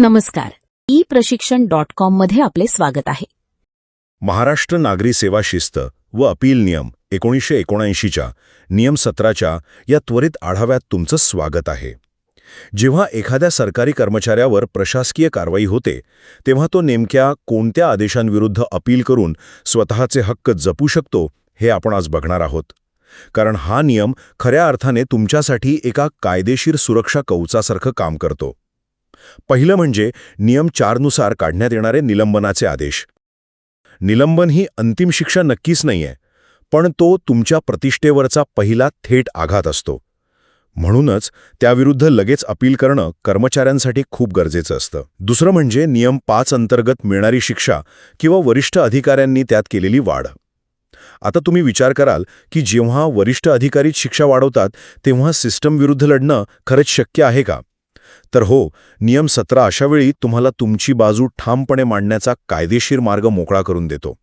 नमस्कार. e-प्रशिक्षण.com मध्ये आपले स्वागत आहे. महाराष्ट्र नागरी सेवा शिस्त व अपील नियम 1979च्या नियम 17च्या या त्वरित आढाव्यात तुमचं स्वागत आहे. जेव्हा एखाद्या सरकारी कर्मचाऱ्यावर प्रशासकीय कारवाई होते तेव्हा तो नेमक्या कोणत्या आदेशांविरुद्ध अपील करून स्वतःचे हक्क जपू शकतो हे आपण आज बघणार आहोत. कारण हा नियम खऱ्या अर्थाने तुमच्यासाठी एका कायदेशीर सुरक्षा कवचासारखं काम करतो. पहिलं म्हणजे नियम 4 नुसार काढण्यात येणारे निलंबनाचे आदेश. निलंबन ही अंतिम शिक्षा नक्कीच नाहीये, पण तो तुमच्या प्रतिष्ठेवरचा पहिला थेट आघात असतो. म्हणूनच त्याविरुद्ध लगेच अपील करणं कर्मचाऱ्यांसाठी खूप गरजेचं असतं. दुसरं म्हणजे नियम 5 अंतर्गत मिळणारी शिक्षा किंवा वरिष्ठ अधिकाऱ्यांनी त्यात केलेली वाढ. आता तुम्ही विचार कराल की जेव्हा वरिष्ठ अधिकारीच शिक्षा वाढवतात तेव्हा सिस्टमविरुद्ध लढणं खरंच शक्य आहे का? तर हो, नियम 17 अशावेळी तुम्हाला तुमची बाजू ठामपणे मांडण्याचा कायदेशीर मार्ग मोकळा करून देतो.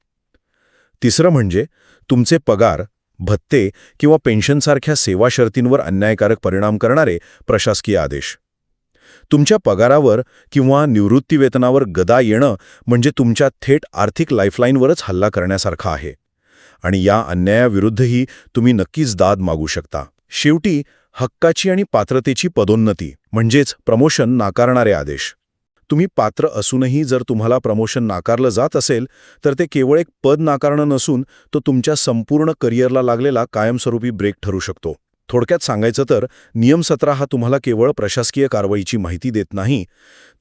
तिसरं म्हणजे तुमचे पगार, भत्ते किंवा पेन्शनसारख्या सेवा शर्तींवर अन्यायकारक परिणाम करणारे प्रशासकीय आदेश. तुमच्या पगारावर किंवा निवृत्तीवेतनावर गदा येणं म्हणजे तुमच्या थेट आर्थिक लाईफलाईनवरच हल्ला करण्यासारखा आहे. आणि या अन्यायाविरुद्धही तुम्ही नक्कीच दाद मागू शकता. शेवटी हक्काची आणि पात्रतेची पदोन्नती म्हणजेच प्रमोशन नाकारणारे आदेश. तुम्ही पात्र असूनही जर तुम्हाला प्रमोशन नाकारलं जात असेल तर ते केवळ एक पद नाकारणं नसून तो तुमच्या संपूर्ण करिअरला लागलेला कायमस्वरूपी ब्रेक ठरू शकतो. थोडक्यात सांगायचं तर नियम 17 हा तुम्हाला केवळ प्रशासकीय कारवाईची माहिती देत नाही,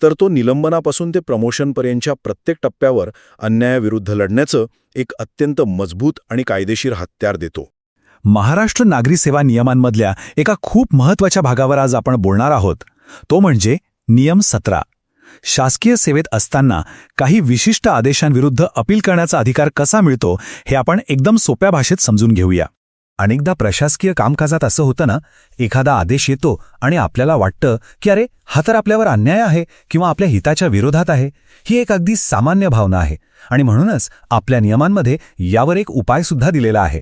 तर तो निलंबनापासून ते प्रमोशनपर्यंतच्या प्रत्येक टप्प्यावर अन्यायाविरुद्ध लढण्याचं एक अत्यंत मजबूत आणि कायदेशीर हत्यार देतो. महाराष्ट्र नागरी सेवा नियमांमधल्या एका खूप महत्त्वाच्या भागावर आज आपण बोलणार आहोत. तो म्हणजे नियम 17. शासकीय सेवेत असताना काही विशिष्ट आदेशांविरुद्ध अपील करण्याचा अधिकार कसा मिळतो हे आपण एकदम सोप्या भाषेत समजून घेऊया. अनेकदा प्रशासकीय कामकाजात असं होतं ना, एखादा आदेश येतो आणि आपल्याला वाटतं की अरे, हा तर आपल्यावर अन्याय आहे किंवा आपल्या हिताच्या विरोधात आहे. ही एक अगदी सामान्य भावना आहे आणि म्हणूनच आपल्या नियमांमध्ये यावर एक उपायसुद्धा दिलेला आहे.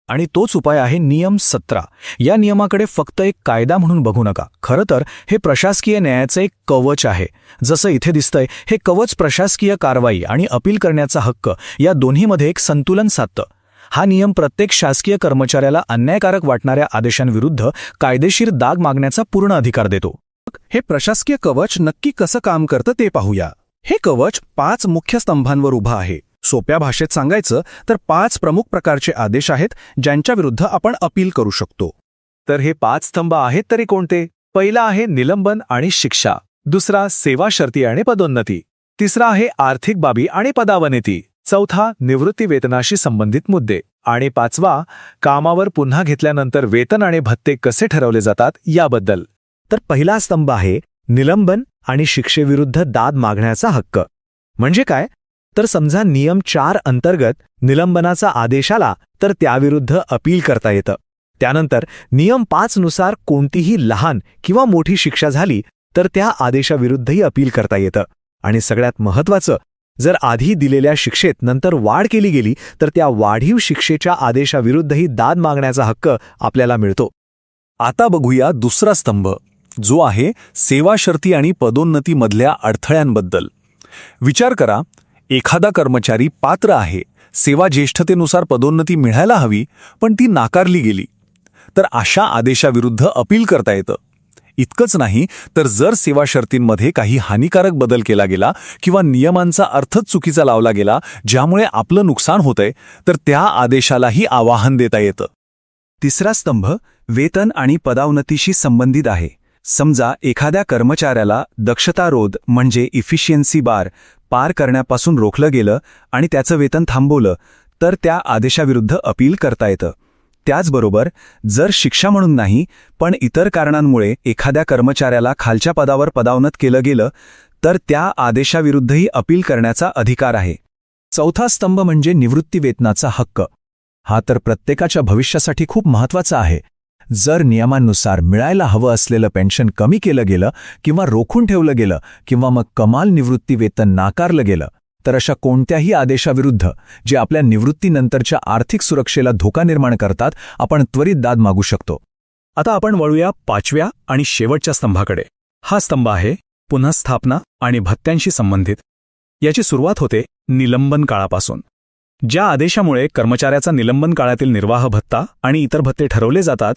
आणि तोच उपाय आहे नियम 17. या नियमाकडे फक्त एक कायदा म्हणून बघू नका. खरं तर हे प्रशासकीय न्यायाचं एक कवच आहे. जसं इथे दिसतंय, हे कवच प्रशासकीय कारवाई आणि अपील करण्याचा हक्क या दोन्हीमध्ये एक संतुलन साधतं. हा नियम प्रत्येक शासकीय कर्मचाऱ्याला अन्यायकारक वाटणाऱ्या आदेशांविरुद्ध कायदेशीर दाद मागण्याचा पूर्ण अधिकार देतो. हे प्रशासकीय कवच नक्की कसं काम करतं ते पाहूया. हे कवच 5 मुख्य स्तंभांवर उभं आहे. सोप्या भाषेत सांगायचं तर 5 प्रमुख प्रकारचे आदेश आहेत ज्यांच्या विरुद्ध आपण अपील करू शकतो. तर हे 5 स्तंभ आहेत तरी कोणते? पहिला आहे निलंबन आणि शिक्षा. दुसरा सेवा शर्ती आणि पदोन्नती. तिसरा आहे आर्थिक बाबी आणि पदावनती. चौथा निवृत्ती वेतनाशी संबंधित मुद्दे. आणि 5वा कामावर पुन्हा घेतल्यानंतर वेतन आणि भत्ते कसे ठरवले जातात याबद्दल. तर पहिला स्तंभ आहे निलंबन आणि शिक्षेविरुद्ध दाद मागण्याचा हक्क. म्हणजे काय? तर समजा नियम 4 अंतर्गत निलंबनाचा आदेश आला तर त्याविरुद्ध अपील करता येतं. त्यानंतर नियम 5 नुसार कोणतीही लहान किंवा मोठी शिक्षा झाली तर त्या आदेशाविरुद्धही अपील करता येतं. आणि सगळ्यात महत्त्वाचं, जर आधी दिलेल्या शिक्षेत नंतर वाढ केली गेली तर त्या वाढीव शिक्षेच्या आदेशाविरुद्धही दाद मागण्याचा हक्क आपल्याला मिळतो. आता बघूया दुसरा स्तंभ, जो आहे सेवा शर्ती आणि पदोन्नतीमधल्या अडथळ्यांबद्दल. विचार करा, एखादा कर्मचारी पात्र आहे, सेवा ज्येष्ठतेनुसार पदोन्नती मिळायला हवी पण ती नाकारली गेली, तर अशा आदेशाविरुद्ध अपील करता येतं. इतकंच नाही तर जर सेवा शर्तींमध्ये काही हानिकारक बदल केला गेला किंवा नियमांचा अर्थच चुकीचा लावला गेला ज्यामुळे आपलं नुकसान होतंय, तर त्या आदेशालाही आवाहन देता येतं. तिसरा स्तंभ वेतन आणि पदोन्नतीशी संबंधित आहे. समजा एखाद्या कर्मचाऱ्याला दक्षतारोध म्हणजे इफिशियन्सी बार पार करण्यापासून रोखलं गेलं आणि त्याचं वेतन थांबवलं तर त्या आदेशाविरुद्ध अपील करता येतं. त्याचबरोबर जर शिक्षा म्हणून नाही पण इतर कारणांमुळे एखाद्या कर्मचाऱ्याला खालच्या पदावर पदोन्नत केलं गेलं तर त्या आदेशाविरुद्धही अपील करण्याचा अधिकार आहे. चौथा स्तंभ म्हणजे निवृत्ती वेतनाचा हक्क. हा तर प्रत्येकाच्या भविष्यासाठी खूप महत्त्वाचा आहे. जर नियमांनुसार मिळायला हवं असलेलं पेन्शन कमी केलं गेलं किंवा रोखून ठेवलं गेलं किंवा मग कमाल निवृत्ती वेतन नाकारलं गेलं तर अशा कोणत्याही आदेशाविरुद्ध जे आपल्या निवृत्तीनंतरच्या आर्थिक सुरक्षेला धोका निर्माण करतात आपण त्वरित दाद मागू शकतो. आता आपण वळूया 5व्या आणि शेवटच्या स्तंभाकडे. हा स्तंभ आहे पुनःस्थापना आणि भत्त्यांशी संबंधित. याची सुरुवात होते निलंबन काळापासून. ज्या आदेशामुळे कर्मचाऱ्याचा निलंबन काळातील निर्वाह भत्ता आणि इतर भत्ते ठरवले जातात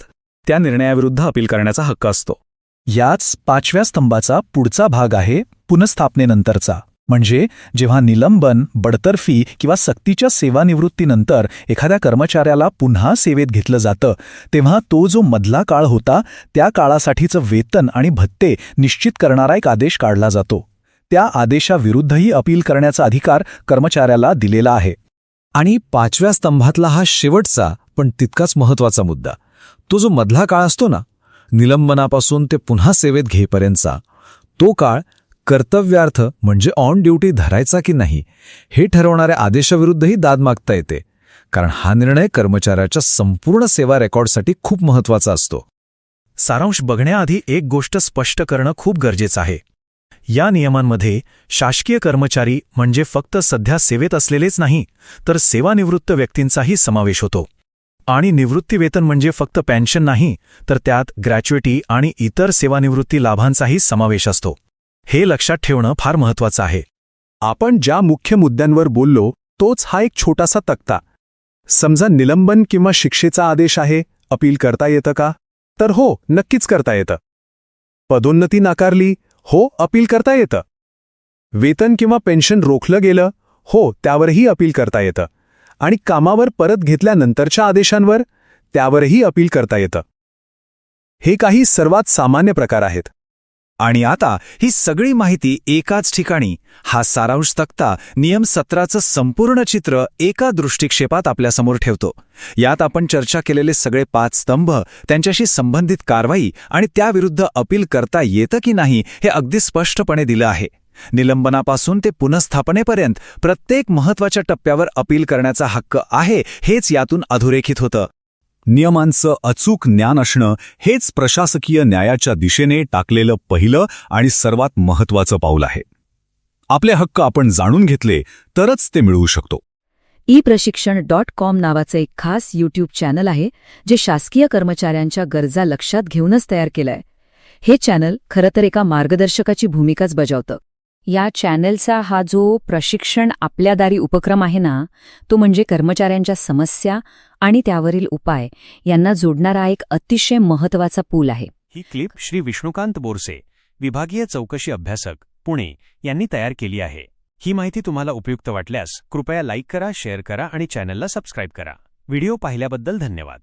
त्या निर्णयाविरुद्ध अपील करण्याचा हक्क असतो. याच 5व्या स्तंभाचा पुढचा भाग आहे पुनःस्थापनेनंतरचा. म्हणजे जेव्हा निलंबन, बडतर्फी किंवा सक्तीच्या सेवानिवृत्तीनंतर एखाद्या कर्मचाऱ्याला पुन्हा सेवेत घेतलं जातं तेव्हा तो जो मधला काळ होता त्या काळासाठीचं वेतन आणि भत्ते निश्चित करणारा एक आदेश काढला जातो. त्या आदेशाविरुद्धही अपील करण्याचा अधिकार कर्मचाऱ्याला दिलेला आहे. आणि 5व्या स्तंभातला हा शेवटचा पण तितकाच महत्त्वाचा मुद्दा, तो जो मधला काळ असतो ना, निलंबनापासून ते पुन्हा सेवेत घेईपर्यंतचा, तो काळ कर्तव्यार्थ म्हणजे ऑन ड्युटी धरायचा की नाही हे ठरवणाऱ्या आदेशाविरुद्धही दाद मागता येते, कारण हा निर्णय कर्मचाऱ्याच्या संपूर्ण सेवा रेकॉर्डसाठी खूप महत्त्वाचा असतो. सारांश बघण्याआधी एक गोष्ट स्पष्ट करणं खूप गरजेचं आहे. या नियमांमध्ये शासकीय कर्मचारी म्हणजे फक्त सध्या सेवेत असलेलेच नाही, तर सेवानिवृत्त व्यक्तींचाही समावेश होतो. आणि निवृत्तीवेतन म्हणजे फक्त पेन्शन नाही, तर त्यात ग्रॅच्युइटी आणि इतर सेवानिवृत्ती लाभांचाही समावेश असतो. हे लक्षात ठेवणं फार महत्त्वाचं आहे. आपण ज्या मुख्य मुद्द्यांवर बोललो तोच हा एक छोटासा तक्ता. समजा निलंबन किंवा शिक्षेचा आदेश आहे, अपील करता येतं का? तर हो, नक्कीच करता येतं. पदोन्नती नाकारली, हो, अपील करता येतं. वेतन किंवा पेन्शन रोखलं गेलं, हो, त्यावरही अपील करता येतं. आणि कामावर परत घेतल्यानंतरच्या आदेशांवर, त्यावरही अपील करता येतं. हे काही सर्वात सामान्य प्रकार आहेत. आणि आता ही सगळी माहिती एकाच ठिकाणी, हा सारांश तक्ता नियम 17चं संपूर्ण चित्र एका दृष्टिक्षेपात आपल्यासमोर ठेवतो. यात आपण चर्चा केलेले सगळे 5 स्तंभ, त्यांच्याशी संबंधित कारवाई आणि त्याविरुद्ध अपील करता येतं की नाही हे अगदी स्पष्टपणे दिलं आहे. निलंबनापासून ते पुनःस्थापनेपर्यंत प्रत्येक महत्त्वाच्या टप्प्यावर अपील करण्याचा हक्क आहे, हेच यातून अधोरेखित होतं. नियमांचं अचूक ज्ञान असणं हेच प्रशासकीय न्यायाच्या दिशेने टाकलेलं पहिलं आणि सर्वात महत्त्वाचं पाऊल आहे. आपले हक्क आपण जाणून घेतले तरच ते मिळवू शकतो. ePrashikshण.com नावाचं एक खास यूट्यूब चॅनल आहे जे शासकीय कर्मचाऱ्यांच्या गरजा लक्षात घेऊनच तयार केलंय. हे चॅनल खरं तर एका मार्गदर्शकाची भूमिकाच बजावतं. या चॅनलचा हा जो प्रशिक्षण आपल्या दारी उपक्रम आहे ना, तो म्हणजे कर्मचाऱ्यांच्या समस्या आणि त्यावरील उपाय यांना जोडणारा एक अतिशय महत्त्वाचा पूल आहे. ही क्लिप श्री विष्णुकांत बोरसे, विभागीय चौकशी अभ्यासक, पुणे यांनी तयार केली आहे. ही माहिती तुम्हाला उपयुक्त वाटल्यास कृपया लाईक करा, शेअर करा आणि चॅनलला सबस्क्राईब करा. व्हिडिओ पाहिल्याबद्दल धन्यवाद.